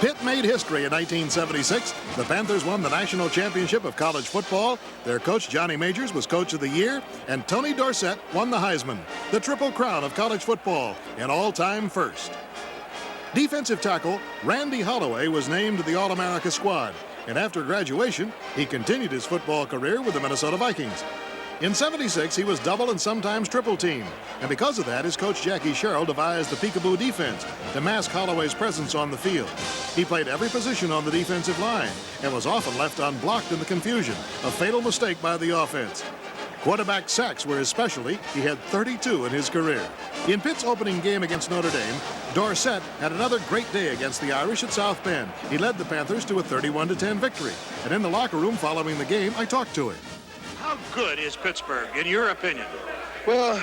Pitt made history in 1976. The Panthers won the national championship of college football. Their coach, Johnny Majors, was coach of the year, and Tony Dorsett won the Heisman, the triple crown of college football, an all-time first. Defensive tackle Randy Holloway was named to the All-America squad, and after graduation, he continued his football career with the Minnesota Vikings. In '76, he was double and sometimes triple teamed, and because of that, his coach Jackie Sherrill devised the peekaboo defense to mask Holloway's presence on the field. He played every position on the defensive line and was often left unblocked in the confusion, a fatal mistake by the offense. Quarterback sacks were his specialty. He had 32 in his career. In Pitt's opening game against Notre Dame, Dorsett had another great day against the Irish at South Bend. He led the Panthers to a 31-10 victory, and in the locker room following the game, I talked to him. How good is Pittsburgh, in your opinion? Well,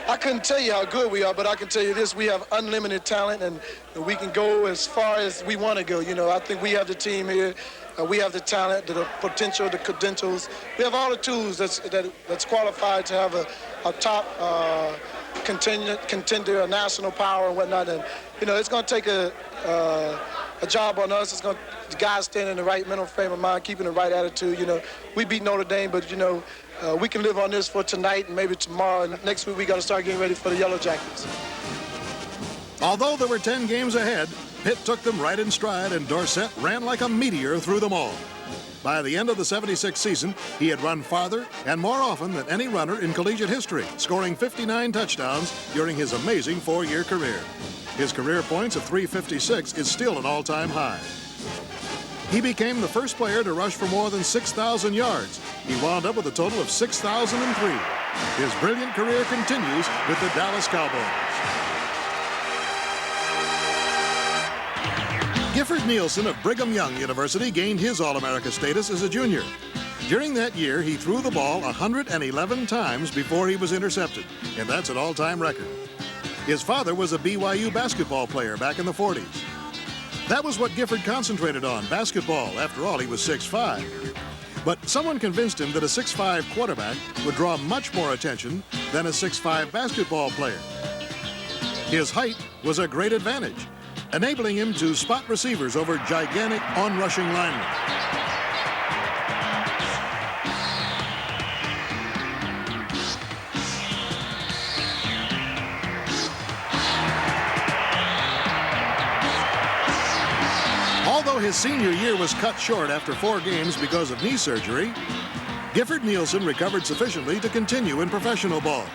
I couldn't tell you how good we are, but I can tell you this: we have unlimited talent, and we can go as far as we want to go. You know, I think we have the team here. We have the talent, the potential, the credentials. We have all the tools that's qualified to have a top contender, a national power and whatnot. And, you know, it's going to take a job on us. It's going to the guys staying in the right mental frame of mind, keeping the right attitude. You know, we beat Notre Dame, but, you know, we can live on this for tonight and maybe tomorrow. And next week we got to start getting ready for the Yellow Jackets. Although there were 10 games ahead, Pitt took them right in stride, and Dorsett ran like a meteor through them all. By the end of the '76 season, he had run farther and more often than any runner in collegiate history, scoring 59 touchdowns during his amazing 4-year career. His career points of 356 is still an all-time high. He became the first player to rush for more than 6,000 yards. He wound up with a total of 6,003. His brilliant career continues with the Dallas Cowboys. Gifford Nielsen of Brigham Young University gained his All-America status as a junior. During that year, he threw the ball 111 times before he was intercepted, and that's an all-time record. His father was a BYU basketball player back in the 40s. That was what Gifford concentrated on, basketball. After all, he was 6'5". But someone convinced him that a 6'5" quarterback would draw much more attention than a 6'5" basketball player. His height was a great advantage, enabling him to spot receivers over gigantic on-rushing linemen. Although his senior year was cut short after 4 games because of knee surgery, Gifford Nielsen recovered sufficiently to continue in professional ball.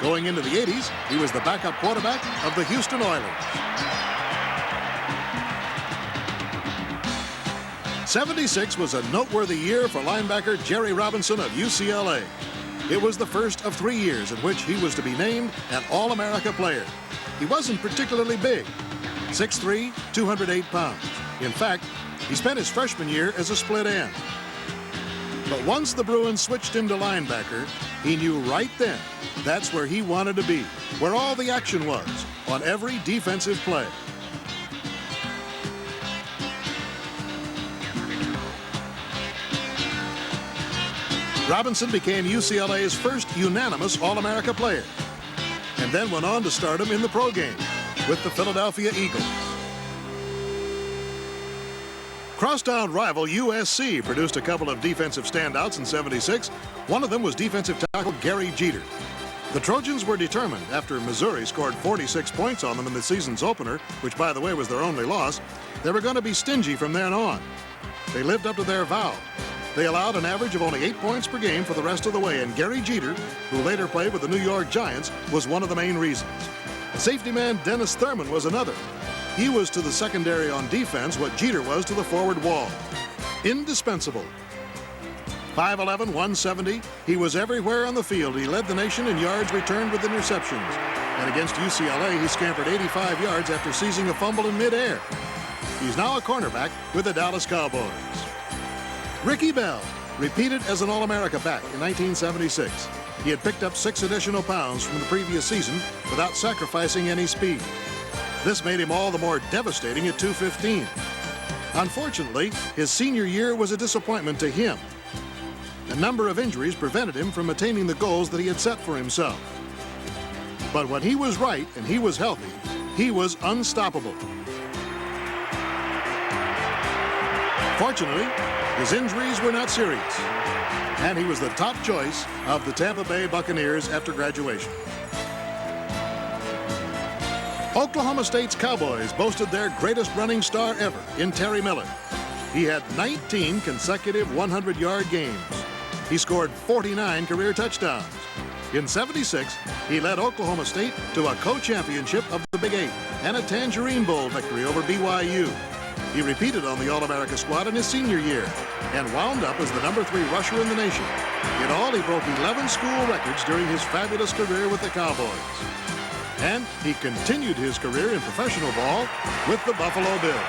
Going into the '80s, he was the backup quarterback of the Houston Oilers. '76 was a noteworthy year for linebacker Jerry Robinson of UCLA. It was the first of 3 years in which he was to be named an All-America player. He wasn't particularly big, 6'3", 208 pounds. In fact, he spent his freshman year as a split end. But once the Bruins switched him to linebacker, he knew right then that's where he wanted to be, where all the action was, on every defensive play. Robinson became UCLA's first unanimous All-America player, and then went on to stardom in the pro game with the Philadelphia Eagles. Crosstown rival USC produced a couple of defensive standouts in '76. One of them was defensive tackle Gary Jeter. The Trojans were determined, after Missouri scored 46 points on them in the season's opener, which, by the way, was their only loss, they were going to be stingy from then on. They lived up to their vow. They allowed an average of only 8 points per game for the rest of the way, and Gary Jeter, who later played with the New York Giants, was one of the main reasons. Safety man Dennis Thurman was another. He was to the secondary on defense what Jeter was to the forward wall. Indispensable. 5'11", 170, he was everywhere on the field. He led the nation in yards returned with interceptions. And against UCLA, he scampered 85 yards after seizing a fumble in midair. He's now a cornerback with the Dallas Cowboys. Ricky Bell repeated as an All-America back in 1976. He had picked up 6 additional pounds from the previous season without sacrificing any speed. This made him all the more devastating at 215. Unfortunately, his senior year was a disappointment to him. A number of injuries prevented him from attaining the goals that he had set for himself. But when he was right and he was healthy, he was unstoppable. Fortunately, his injuries were not serious, and he was the top choice of the Tampa Bay Buccaneers after graduation. Oklahoma State's Cowboys boasted their greatest running star ever in Terry Miller. He had 19 consecutive 100-yard games. He scored 49 career touchdowns. In '76, he led Oklahoma State to a co-championship of the Big Eight and a Tangerine Bowl victory over BYU. He repeated on the All-America squad in his senior year and wound up as the #3 rusher in the nation. In all, he broke 11 school records during his fabulous career with the Cowboys. And he continued his career in professional ball with the Buffalo Bills.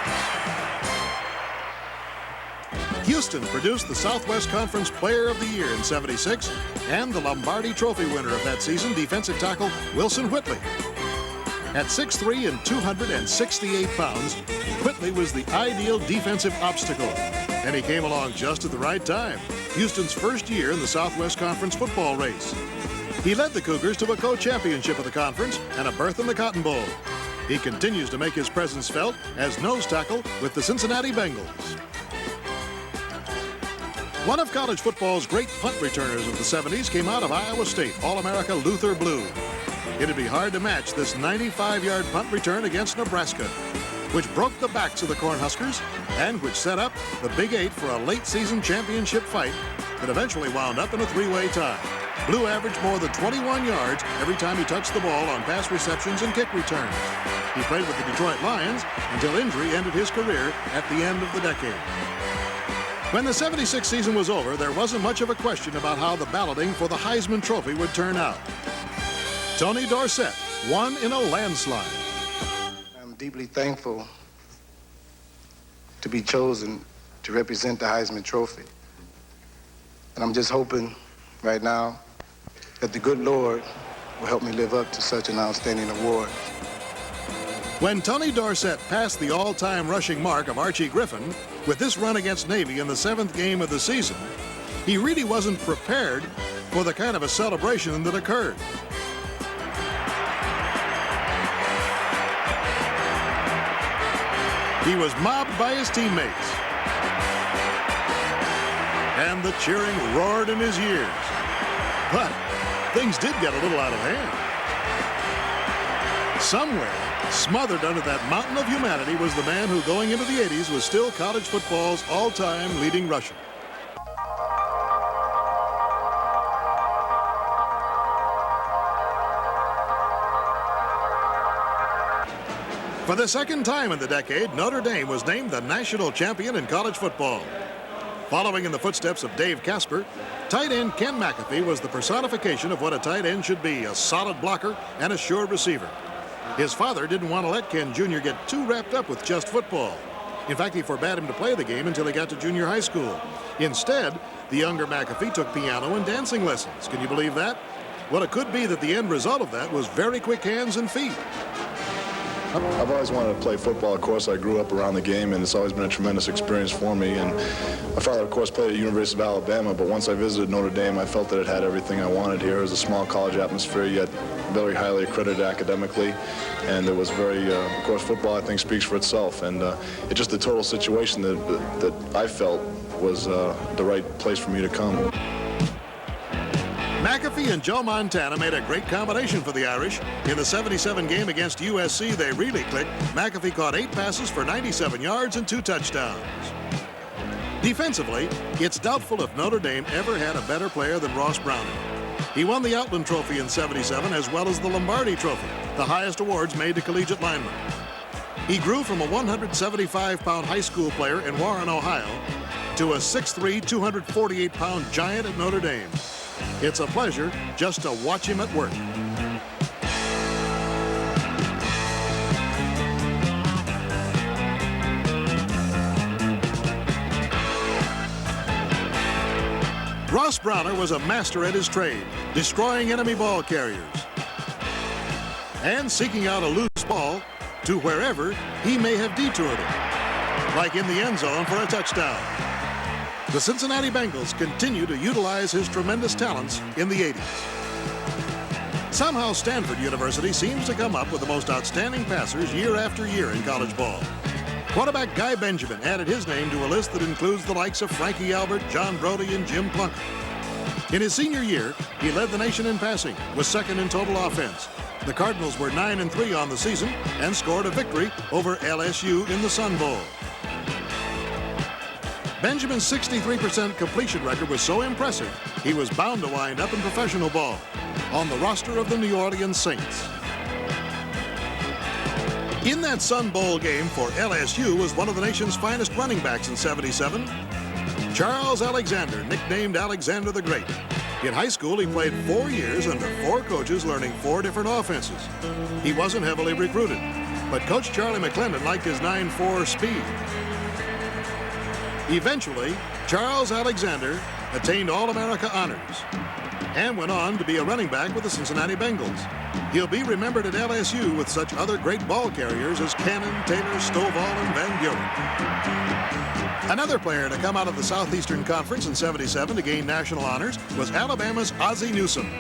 Houston produced the Southwest Conference Player of the Year in '76 and the Lombardi Trophy winner of that season, defensive tackle Wilson Whitley. At 6'3" and 268 pounds, Whitley was the ideal defensive obstacle, and he came along just at the right time, Houston's first year in the Southwest Conference football race. He led the Cougars to a co-championship of the conference and a berth in the Cotton Bowl. He continues to make his presence felt as nose tackle with the Cincinnati Bengals. One of college football's great punt returners of the '70s came out of Iowa State, All-America Luther Blue. It'd be hard to match this 95-yard punt return against Nebraska, which broke the backs of the Cornhuskers and which set up the Big Eight for a late-season championship fight that eventually wound up in a three-way tie. Blue averaged more than 21 yards every time he touched the ball on pass receptions and kick returns. He played with the Detroit Lions until injury ended his career at the end of the decade. When the '76 season was over, there wasn't much of a question about how the balloting for the Heisman Trophy would turn out. Tony Dorsett won in a landslide. I'm deeply thankful to be chosen to represent the Heisman Trophy. And I'm just hoping right now that the good Lord will help me live up to such an outstanding award. When Tony Dorsett passed the all-time rushing mark of Archie Griffin with this run against Navy in the 7th game of the season, he really wasn't prepared for the kind of a celebration that occurred. He was mobbed by his teammates, and the cheering roared in his ears. But things did get a little out of hand. Somewhere, smothered under that mountain of humanity, was the man who, going into the '80s, was still college football's all-time leading rusher. For the second time in the decade, Notre Dame was named the national champion in college football. Following in the footsteps of Dave Casper, tight end Ken McAfee was the personification of what a tight end should be, a solid blocker and a sure receiver. His father didn't want to let Ken Jr. get too wrapped up with just football. In fact, he forbade him to play the game until he got to junior high school. Instead, the younger McAfee took piano and dancing lessons. Can you believe that? Well, it could be that the end result of that was very quick hands and feet. I've always wanted to play football. Of course, I grew up around the game, and it's always been a tremendous experience for me. And my father, of course, played at the University of Alabama, but once I visited Notre Dame, I felt that it had everything I wanted here. It was a small college atmosphere, yet very highly accredited academically, and it was very, of course, football, I think, speaks for itself. And it's just the total situation that I felt was the right place for me to come. McAfee and Joe Montana made a great combination for the Irish. In the '77 game against USC, they really clicked. McAfee caught 8 passes for 97 yards and 2 touchdowns. Defensively, it's doubtful if Notre Dame ever had a better player than Ross Browning. He won the Outland Trophy in '77 as well as the Lombardi Trophy, the highest awards made to collegiate linemen. He grew from a 175-pound high school player in Warren, Ohio, to a 6'3", 248-pound giant at Notre Dame. It's a pleasure just to watch him at work. Ross Browner was a master at his trade, destroying enemy ball carriers and seeking out a loose ball to wherever he may have detoured it, like in the end zone for a touchdown. The Cincinnati Bengals continue to utilize his tremendous talents in the '80s. Somehow, Stanford University seems to come up with the most outstanding passers year after year in college ball. Quarterback Guy Benjamin added his name to a list that includes the likes of Frankie Albert, John Brody, and Jim Plunkett. In his senior year, he led the nation in passing, was second in total offense. The Cardinals were 9-3 on the season and scored a victory over LSU in the Sun Bowl. Benjamin's 63% completion record was so impressive, he was bound to wind up in professional ball on the roster of the New Orleans Saints. In that Sun Bowl game for LSU was one of the nation's finest running backs in '77, Charles Alexander, nicknamed Alexander the Great. In high school, he played 4 years under 4 coaches, learning 4 different offenses. He wasn't heavily recruited, but Coach Charlie McClendon liked his 9.4 speed. Eventually, Charles Alexander attained All-America honors and went on to be a running back with the Cincinnati Bengals. He'll be remembered at LSU with such other great ball carriers as Cannon, Taylor, Stovall, and Van Buren. Another player to come out of the Southeastern Conference in '77 to gain national honors was Alabama's Ozzie Newsome.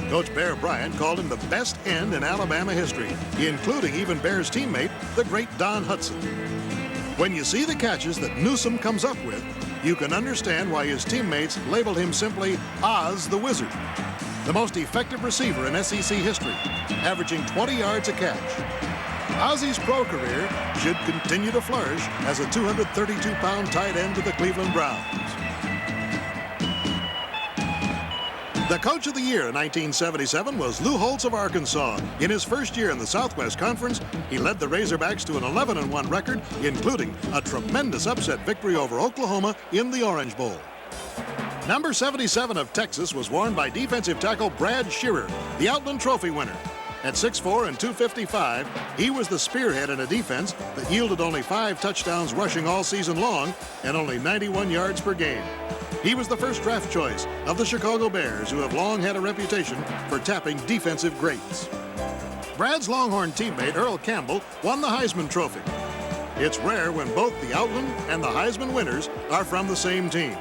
Coach Bear Bryant called him the best end in Alabama history, including even Bear's teammate, the great Don Hudson. When you see the catches that Newsome comes up with, you can understand why his teammates labeled him simply Oz the Wizard. The most effective receiver in SEC history, averaging 20 yards a catch. Ozzie's pro career should continue to flourish as a 232-pound tight end with the Cleveland Browns. The Coach of the Year in 1977 was Lou Holtz of Arkansas. In his first year in the Southwest Conference, he led the Razorbacks to an 11-1 record, including a tremendous upset victory over Oklahoma in the Orange Bowl. Number 77 of Texas was worn by defensive tackle Brad Shearer, the Outland Trophy winner. At 6'4" and 255, he was the spearhead in a defense that yielded only 5 touchdowns rushing all season long and only 91 yards per game. He was the first draft choice of the Chicago Bears, who have long had a reputation for tapping defensive greats. Brad's Longhorn teammate Earl Campbell won the Heisman Trophy. It's rare when both the Outland and the Heisman winners are from the same team.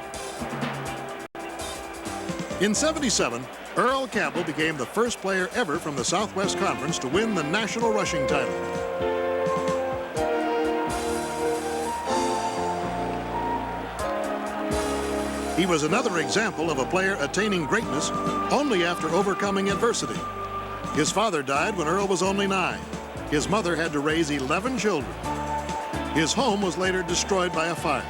In '77, Earl Campbell became the first player ever from the Southwest Conference to win the national rushing title. He was another example of a player attaining greatness only after overcoming adversity. His father died when Earl was only 9. His mother had to raise 11 children. His home was later destroyed by a fire.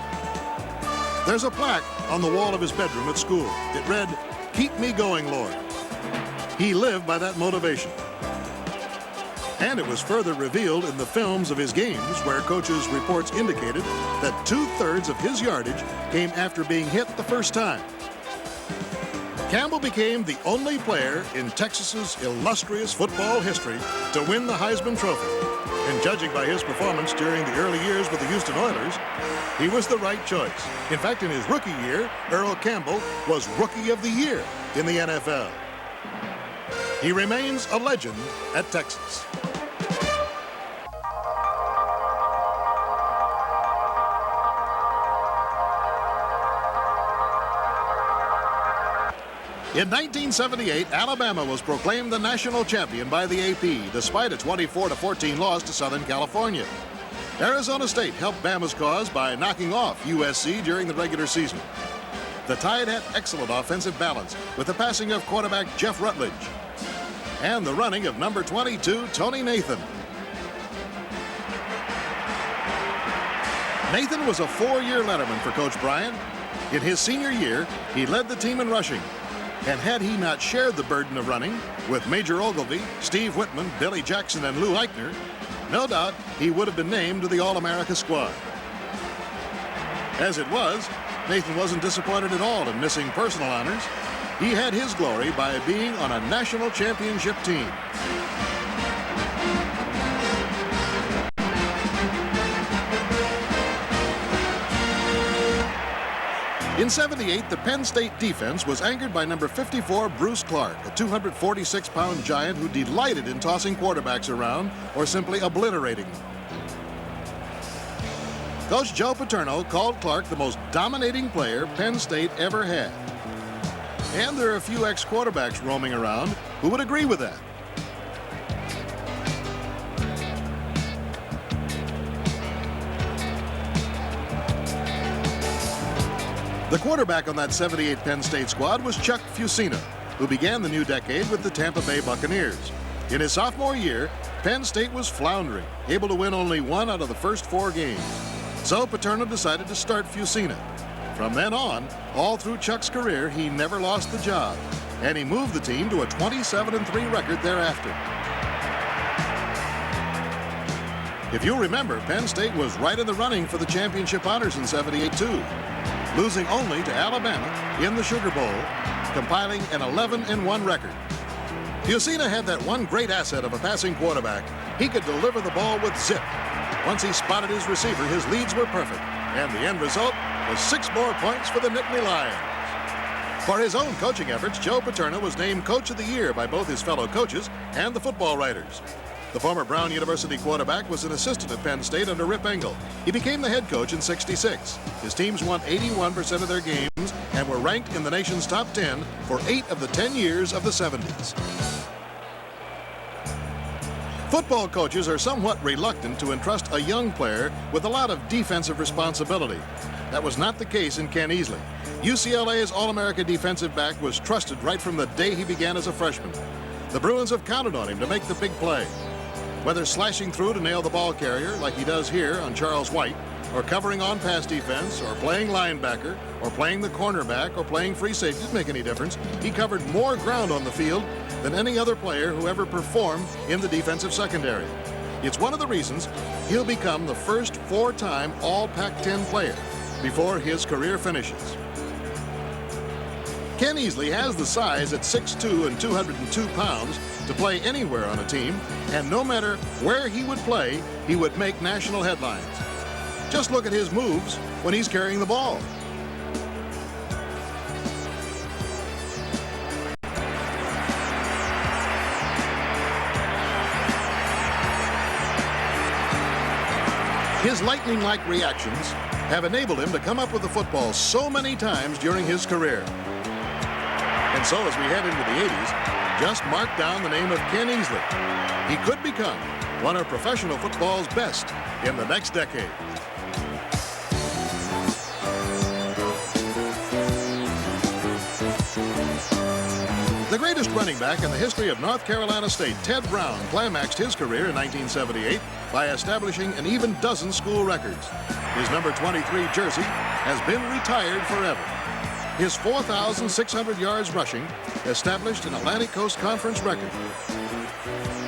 There's a plaque on the wall of his bedroom at school. It read, "Keep me going, Lord." He lived by that motivation. And it was further revealed in the films of his games, where coaches' reports indicated that 2/3 of his yardage came after being hit the first time. Campbell became the only player in Texas's illustrious football history to win the Heisman Trophy. And judging by his performance during the early years with the Houston Oilers, he was the right choice. In fact, in his rookie year, Earl Campbell was Rookie of the Year in the NFL. He remains a legend at Texas. In 1978, Alabama was proclaimed the national champion by the AP, despite a 24-14 loss to Southern California. Arizona State helped Bama's cause by knocking off USC during the regular season. The Tide had excellent offensive balance with the passing of quarterback Jeff Rutledge and the running of number 22, Tony Nathan. Nathan was a 4-year letterman for Coach Bryant. In his senior year, he led the team in rushing. And had he not shared the burden of running with Major Ogilvy, Steve Whitman, Billy Jackson, and Lou Eichner, no doubt he would have been named to the All-America squad. As it was, Nathan wasn't disappointed at all in missing personal honors. He had his glory by being on a national championship team. In '78, the Penn State defense was anchored by number 54, Bruce Clark, a 246-pound giant who delighted in tossing quarterbacks around or simply obliterating them. Coach Joe Paterno called Clark the most dominating player Penn State ever had. And there are a few ex-quarterbacks roaming around who would agree with that. The quarterback on that 78 Penn State squad was Chuck Fusina, who began the new decade with the Tampa Bay Buccaneers. In his sophomore year, Penn State was floundering, able to win only 1 out of the first 4 games. So Paterno decided to start Fusina. From then on, all through Chuck's career, he never lost the job, and he moved the team to a 27-3 record thereafter. If you'll remember, Penn State was right in the running for the championship honors in '78 too, losing only to Alabama in the Sugar Bowl, compiling an 11-1 record. Fusina had that one great asset of a passing quarterback. He could deliver the ball with zip. Once he spotted his receiver, his leads were perfect, and the end result was 6 more points for the Nittany Lions. For his own coaching efforts, Joe Paterno was named Coach of the Year by both his fellow coaches and the football writers. The former Brown University quarterback was an assistant at Penn State under Rip Engel. He became the head coach in '66. His teams won 81% of their games and were ranked in the nation's top 10 for 8 of the 10 years of the '70s. Football coaches are somewhat reluctant to entrust a young player with a lot of defensive responsibility. That was not the case in Ken Easley. UCLA's All-America defensive back was trusted right from the day he began as a freshman. The Bruins have counted on him to make the big play. Whether slashing through to nail the ball carrier like he does here on Charles White, or covering on pass defense, or playing linebacker, or playing the cornerback, or playing free safety, didn't make any difference. He covered more ground on the field than any other player who ever performed in the defensive secondary. It's one of the reasons he'll become the first 4-time All-Pac-10 player before his career finishes. Ken Easley has the size at 6'2" and 202 pounds to play anywhere on a team, and no matter where he would play, he would make national headlines. Just look at his moves when he's carrying the ball. His lightning-like reactions have enabled him to come up with the football so many times during his career. And so as we head into the 80s, just mark down the name of Ken Easley. He could become one of professional football's best in the next decade. The greatest running back in the history of North Carolina State, Ted Brown, climaxed his career in 1978 by establishing an even dozen school records. His number 23 jersey has been retired forever. His 4,600 yards rushing established an Atlantic Coast Conference record.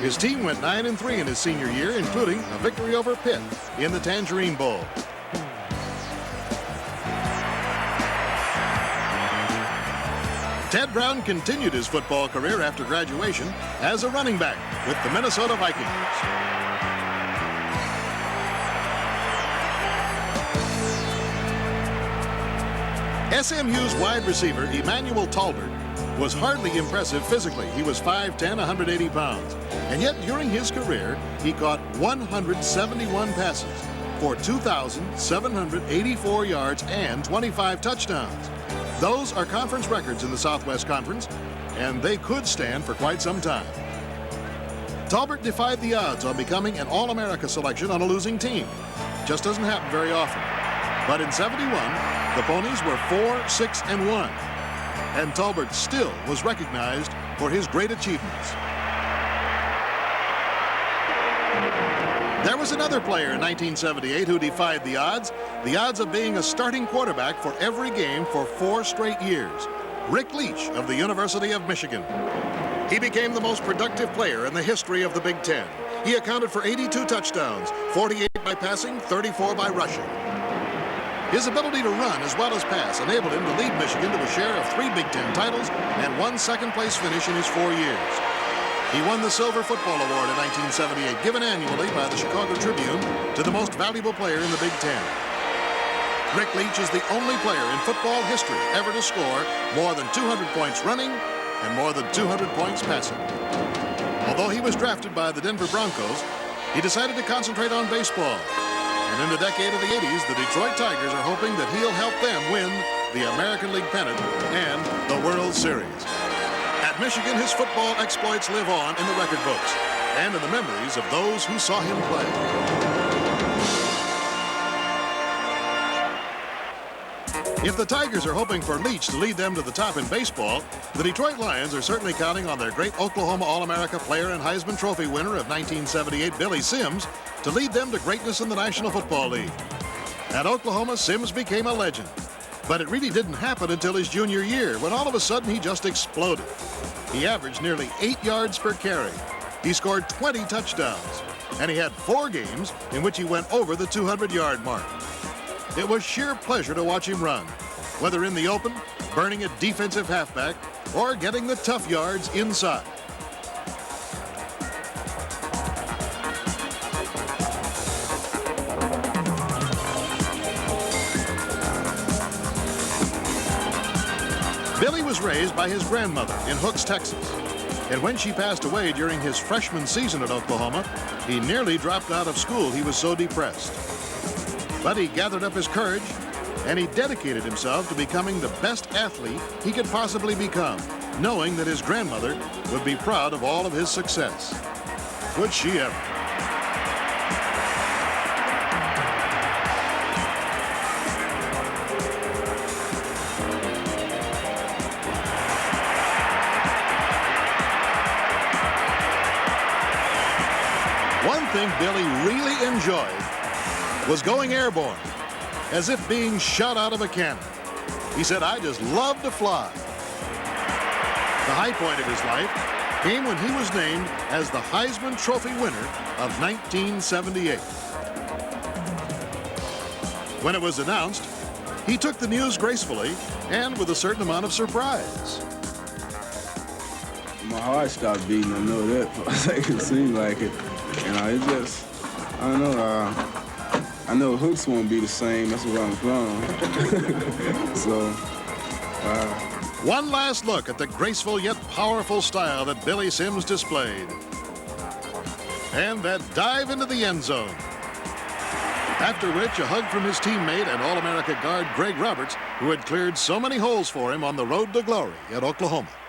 His team went 9-3 in his senior year, including a victory over Pitt in the Tangerine Bowl. Ted Brown continued his football career after graduation as a running back with the Minnesota Vikings. SMU's wide receiver, Emmanuel Talbert, was hardly impressive physically. He was 5'10", 180 pounds. And yet, during his career, he caught 171 passes for 2,784 yards and 25 touchdowns. Those are conference records in the Southwest Conference, and they could stand for quite some time. Talbert defied the odds on becoming an All-America selection on a losing team. Just doesn't happen very often. But in '71, the Ponies were 4-6-1, and Talbert still was recognized for his great achievements. There was another player in 1978 who defied the odds of being a starting quarterback for every game for 4 straight years. Rick Leach of the University of Michigan. He became the most productive player in the history of the Big Ten. He accounted for 82 touchdowns, 48 by passing, 34 by rushing. His ability to run as well as pass enabled him to lead Michigan to a share of 3 Big Ten titles and 1 second-place finish in his 4 years. He won the Silver Football Award in 1978, given annually by the Chicago Tribune to the most valuable player in the Big Ten. Rick Leach is the only player in football history ever to score more than 200 points running and more than 200 points passing. Although he was drafted by the Denver Broncos, he decided to concentrate on baseball. And in the decade of the 80s, the Detroit Tigers are hoping that he'll help them win the American League pennant and the World Series. At Michigan, his football exploits live on in the record books and in the memories of those who saw him play. If the Tigers are hoping for Leach to lead them to the top in baseball, the Detroit Lions are certainly counting on their great Oklahoma All-America player and Heisman Trophy winner of 1978, Billy Sims, to lead them to greatness in the National Football League. At Oklahoma, Sims became a legend. But it really didn't happen until his junior year, when all of a sudden he just exploded. He averaged nearly 8 yards per carry. He scored 20 touchdowns. And he had 4 games in which he went over the 200-yard mark. It was sheer pleasure to watch him run, whether in the open, burning a defensive halfback, or getting the tough yards inside. Billy was raised by his grandmother in Hooks, Texas. And when she passed away during his freshman season at Oklahoma, he nearly dropped out of school. He was so depressed. But he gathered up his courage, and he dedicated himself to becoming the best athlete he could possibly become, knowing that his grandmother would be proud of all of his success. Would she ever? One thing Billy really enjoyed was going airborne, as if being shot out of a cannon. He said, "I just love to fly." The high point of his life came when he was named as the Heisman Trophy winner of 1978. When it was announced, he took the news gracefully and with a certain amount of surprise. My heart stopped beating, I know that. It seemed like it. It just, I don't know. I know Hooks won't be the same. That's where I'm from. So, One last look at the graceful yet powerful style that Billy Sims displayed. And that dive into the end zone. After which, a hug from his teammate and All-America guard Greg Roberts, who had cleared so many holes for him on the road to glory at Oklahoma.